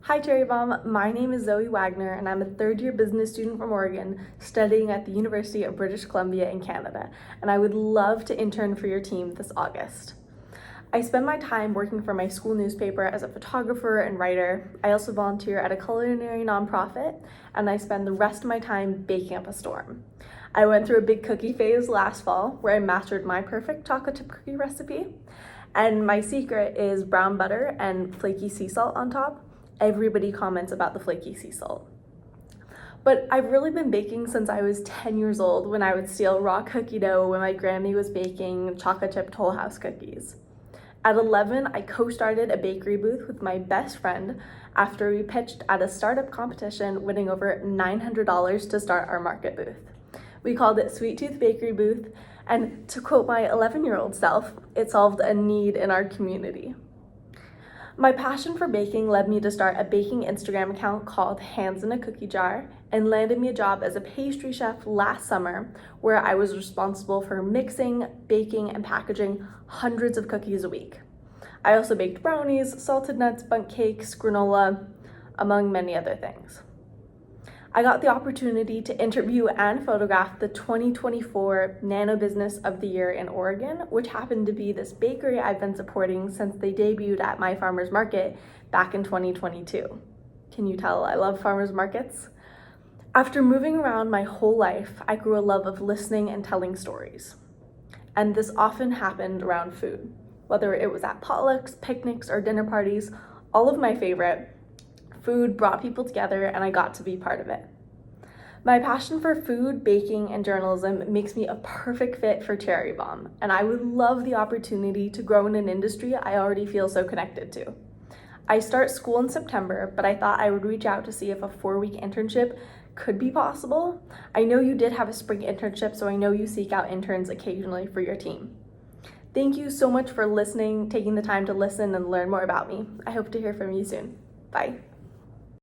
Hi Cherry Bomb, my name is Zoe Wagner and I'm a third-year business student from Oregon studying at the University of British Columbia in Canada, and I would love to intern for your team this August. I spend my time working for my school newspaper as a photographer and writer. I also volunteer at a culinary nonprofit, and I spend the rest of my time baking up a storm. I went through a big cookie phase last fall where I mastered my perfect chocolate chip cookie recipe, and my secret is brown butter and flaky sea salt on top. Everybody comments about the flaky sea salt. But I've really been baking since I was 10 years old, when I would steal raw cookie dough when my Grammy was baking chocolate chip Toll House cookies. At 11, I co-started a bakery booth with my best friend after we pitched at a startup competition, winning over $900 to start our market booth. We called it Sweet Tooth Bakery Booth, and to quote my 11-year-old self, it solved a need in our community. My passion for baking led me to start a baking Instagram account called Hands in a Cookie Jar, and landed me a job as a pastry chef last summer, where I was responsible for mixing, baking, and packaging hundreds of cookies a week. I also baked brownies, salted nuts, bundt cakes, granola, among many other things. I got the opportunity to interview and photograph the 2024 Nano Business of the Year in Oregon, which happened to be this bakery I've been supporting since they debuted at my farmer's market back in 2022. Can you tell I love farmer's markets? After moving around my whole life, I grew a love of listening and telling stories. And this often happened around food. Whether it was at potlucks, picnics, or dinner parties, all of my favorite, food brought people together and I got to be part of it. My passion for food, baking, and journalism makes me a perfect fit for Cherry Bombe, and I would love the opportunity to grow in an industry I already feel so connected to. I start school in September, but I thought I would reach out to see if a 4-week internship could be possible. I know you did have a spring internship, so I know you seek out interns occasionally for your team. Thank you so much for listening, taking the time to listen and learn more about me. I hope to hear from you soon. Bye.